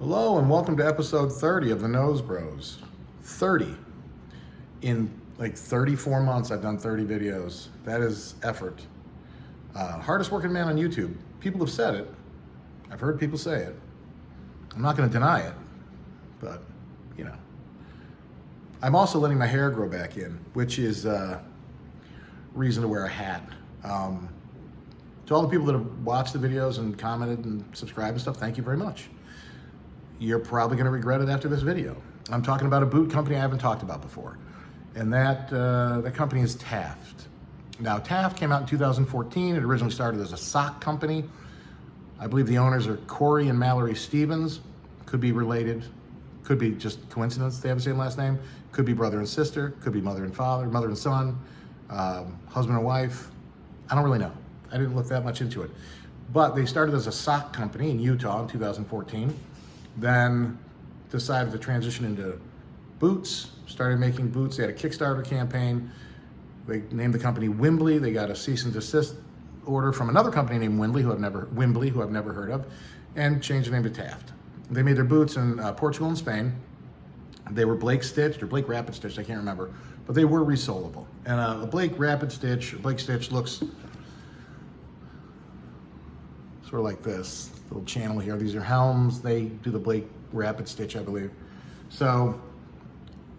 Hello and welcome to episode 30 of the Nose Bros. 30. In like 34 months I've done 30 videos. That is effort. Hardest working man on YouTube. People have said it. I've heard people say it. I'm not going to deny it, but you know. I'm also letting my hair grow back in, which is reason to wear a hat. To all the people that have watched the videos and commented and subscribed and stuff, thank you very much. You're probably going to regret it after this video. I'm talking about a boot company I haven't talked about before, and that company is Taft. Now, Taft came out in 2014. It originally started as a sock company. I believe the owners are Corey and Mallory Stevens. Could be related. Could be just coincidence they have the same last name. Could be brother and sister. Could be mother and father, mother and son, husband and wife. I don't really know. I didn't look that much into it. But they started as a sock company in Utah in 2014. Then decided to transition into boots, started making boots. They had a Kickstarter campaign. They named the company Wimbley. They got a cease and desist order from another company named Wimbley, who I've never heard of, and changed the name to Taft. They made their boots in Portugal and Spain. They were Blake stitched or Blake rapid stitched, I can't remember, but they were resolable. And a Blake rapid stitch, Blake stitch looks sort of like this little channel here. These are helms. They do the Blake rapid stitch, I believe. So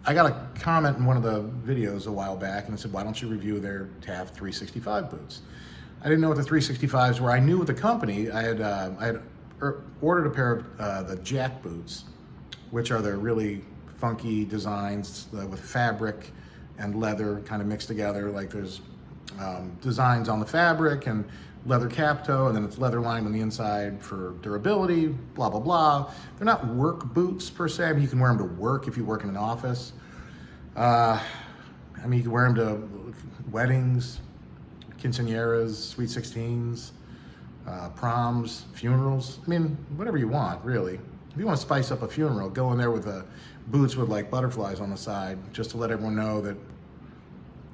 I got a comment in one of the videos a while back and it said, why don't you review their Taft 365 boots? I didn't know what the 365s were. I knew with the company, I had ordered a pair of the Jack boots, which are their really funky designs with fabric and leather kind of mixed together. Like there's designs on the fabric and leather cap toe, and then it's leather lined on the inside for durability, blah, blah, blah. They're not work boots per se. I mean, you can wear them to work if you work in an office. I mean, you can wear them to weddings, quinceañeras, sweet 16s, proms, funerals. I mean, whatever you want, really. If you want to spice up a funeral, go in there with boots with like butterflies on the side, just to let everyone know that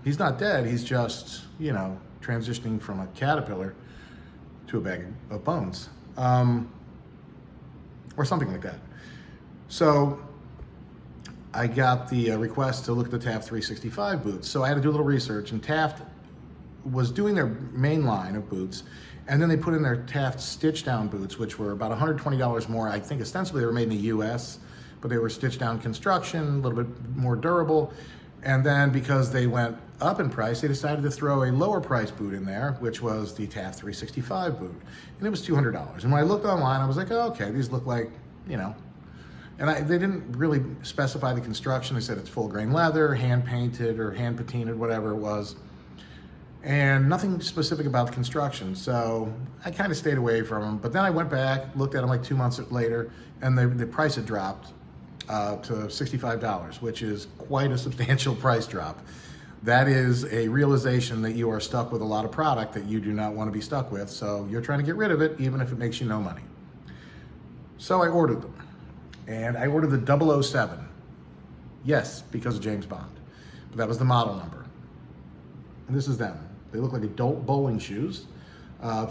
he's not dead. He's just, you know, transitioning from a caterpillar to a bag of bones, or something like that. So I got the request to look at the Taft 365 boots. So I had to do a little research, and Taft was doing their main line of boots, and then they put in their Taft stitch down boots, which were about $120 more. I think ostensibly they were made in the US, but they were stitched down construction, a little bit more durable. And then because they went up in price, they decided to throw a lower price boot in there, which was the Taft 365 boot. And it was $200. And when I looked online, I was like, oh, okay, these look like, you know. And they didn't really specify the construction. They said it's full grain leather, hand painted or hand patinaed, whatever it was. And nothing specific about the construction. So I kind of stayed away from them. But then I went back, looked at them like 2 months later, and the price had dropped to $65, which is quite a substantial price drop. That is a realization that you are stuck with a lot of product that you do not want to be stuck with, so you're trying to get rid of it even if it makes you no money. So I ordered them, and I ordered the 007. Yes, because of James Bond, but that was the model number. And this is them. They look like adult bowling shoes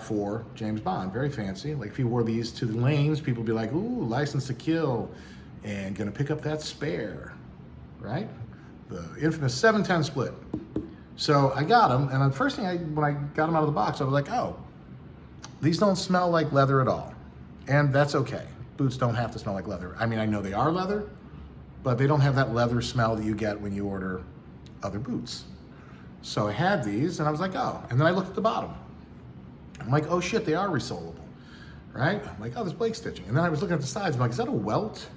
for James Bond. Very fancy. Like if he wore these to the lanes, people would be like, ooh, license to kill, and gonna pick up that spare, right? The infamous 710 split. So I got them, and the first thing when I got them out of the box, I was like, oh, these don't smell like leather at all. And that's okay. Boots don't have to smell like leather. I mean, I know they are leather, but they don't have that leather smell that you get when you order other boots. So I had these, and I was like, oh. And then I looked at the bottom. I'm like, oh shit, they are resolable, right? I'm like, oh, there's Blake stitching. And then I was looking at the sides, I'm like, is that a welt?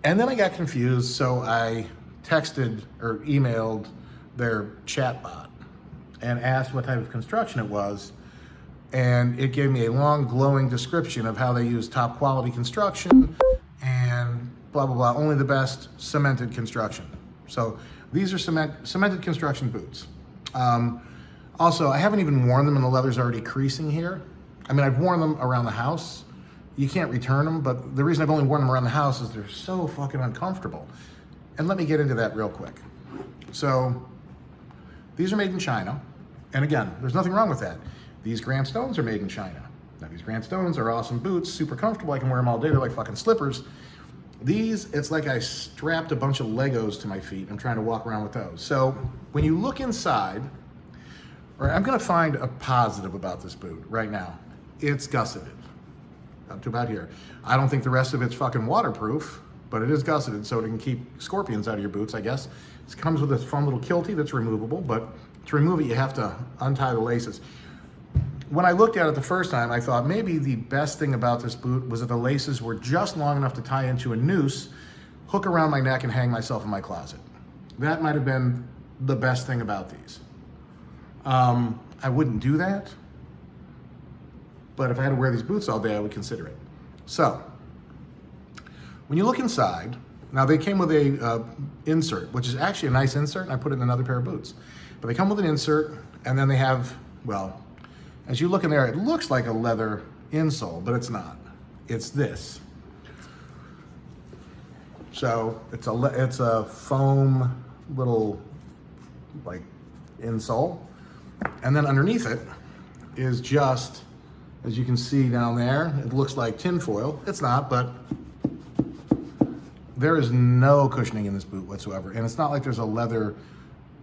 And then I got confused, so I texted or emailed their chatbot and asked what type of construction it was, and it gave me a long, glowing description of how they use top quality construction and blah, blah, blah, only the best cemented construction. So these are cemented construction boots. Also, I haven't even worn them and the leather's already creasing here. I mean, I've worn them around the house. You can't return them, but the reason I've only worn them around the house is they're so fucking uncomfortable. And let me get into that real quick. So these are made in China. And again, there's nothing wrong with that. These Graham Stones are made in China. Now these Grant Stones are awesome boots, super comfortable. I can wear them all day. They're like fucking slippers. These, it's like I strapped a bunch of Legos to my feet. I'm trying to walk around with those. So when you look inside, or I'm gonna find a positive about this boot right now. It's gusseted, up to about here. I don't think the rest of it's fucking waterproof, but it is gusseted so it can keep scorpions out of your boots, I guess. It comes with this fun little kiltie that's removable, but to remove it, you have to untie the laces. When I looked at it the first time, I thought maybe the best thing about this boot was that the laces were just long enough to tie into a noose, hook around my neck, and hang myself in my closet. That might have been the best thing about these. I wouldn't do that, but if I had to wear these boots all day, I would consider it. So, when you look inside, now they came with a insert, which is actually a nice insert, and I put it in another pair of boots. But they come with an insert, and then they have, well, as you look in there, it looks like a leather insole, but it's not. It's this. So it's a foam little like insole, and then underneath it is just, as you can see down there, it looks like tinfoil. It's not, but there is no cushioning in this boot whatsoever, and it's not like there's a leather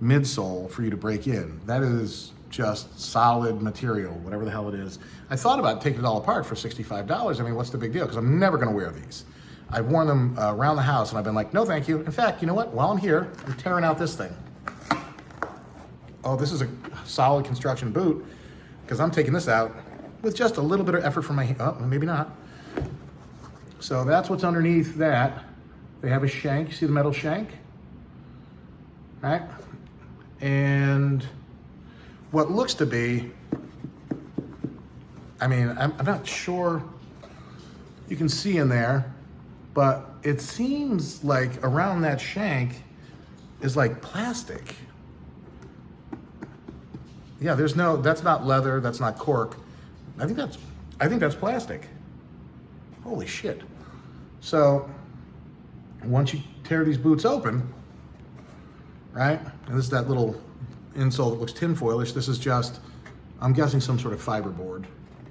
midsole for you to break in. That is just solid material, whatever the hell it is. I thought about taking it all apart for $65. I mean, what's the big deal? Because I'm never going to wear these. I've worn them around the house, and I've been like, no, thank you. In fact, you know what? While I'm here, I'm tearing out this thing. Oh, this is a solid construction boot, because I'm taking this out with just a little bit of effort from my hand. Oh, maybe not. So that's what's underneath that. They have a shank. See the metal shank? Right? And what looks to be, I mean, I'm not sure you can see in there, but it seems like around that shank is like plastic. Yeah, that's not leather, that's not cork. I think that's plastic. Holy shit. So once you tear these boots open, right? And this is that little insole that looks tinfoilish. This is just, I'm guessing, some sort of fiberboard.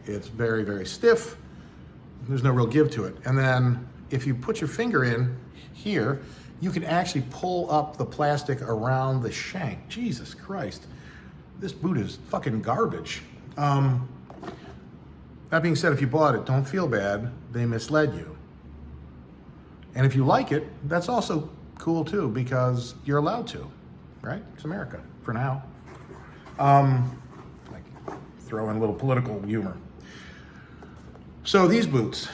It's very, very stiff. There's no real give to it. And then if you put your finger in here, you can actually pull up the plastic around the shank. Jesus Christ. This boot is fucking garbage. That being said, if you bought it, don't feel bad. They misled you. And if you like it, that's also cool too, because you're allowed to, right? It's America. For now. Like throw in a little political humor. So these boots,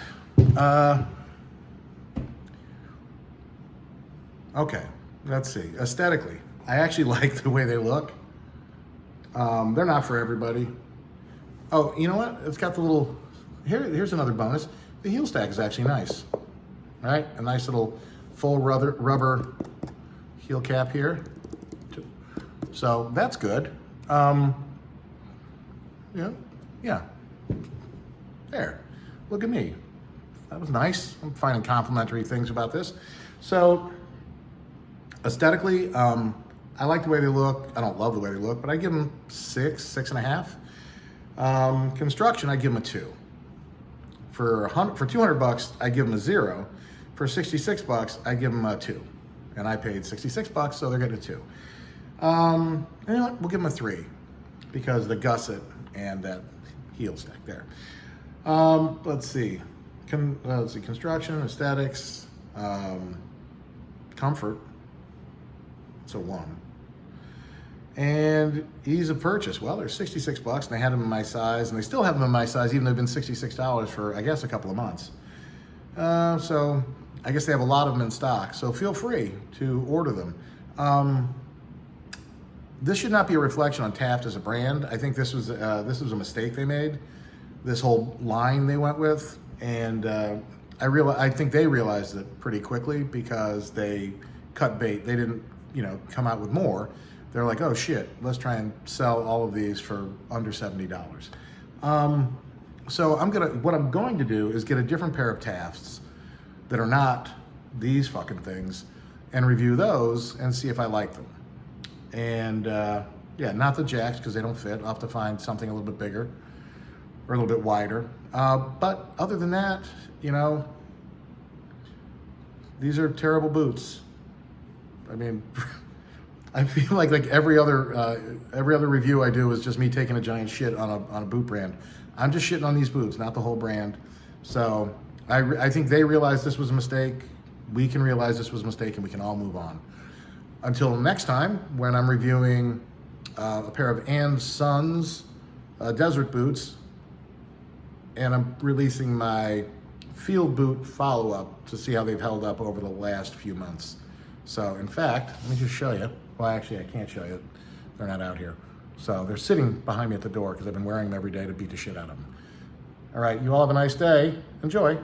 okay, let's see. Aesthetically, I actually like the way they look. They're not for everybody. Oh, you know what? It's got the little, here's another bonus. The heel stack is actually nice, right? A nice little full rubber heel cap here. So that's good. Yeah. There. Look at me. That was nice. I'm finding complimentary things about this. So aesthetically, I like the way they look. I don't love the way they look, but I give them 6.5. Construction, I give them a 2. For $200, I give them a 0. For $66, I give them a 2. And I paid $66, so they're getting a 2. You know what? We'll give them a 3 because the gusset and that heel stack there. Let's see. Construction, aesthetics, comfort. It's a 1. And ease of purchase. Well, they're $66, and they had them in my size, and they still have them in my size, even though they've been $66 for, I guess, a couple of months. So I guess they have a lot of them in stock. So feel free to order them. This should not be a reflection on Taft as a brand. I think this was a mistake they made. This whole line they went with, and I think they realized it pretty quickly because they cut bait. They didn't, come out with more. They're like, oh shit, let's try and sell all of these for under $70. So what I'm going to do is get a different pair of Tafts that are not these fucking things and review those and see if I like them. And yeah, not the Jacks because they don't fit. I'll have to find something a little bit bigger. or a little bit wider. But other than that, you know, these are terrible boots. I mean, I feel like every other review I do is just me taking a giant shit on a boot brand. I'm just shitting on these boots, not the whole brand. So I think they realized this was a mistake. We can realize this was a mistake, and we can all move on. Until next time, when I'm reviewing a pair of Ann Sons desert boots, and I'm releasing my field boot follow-up to see how they've held up over the last few months. So in fact, let me just show you. Well, actually, I can't show you. They're not out here. So they're sitting behind me at the door because I've been wearing them every day to beat the shit out of them. All right, you all have a nice day. Enjoy.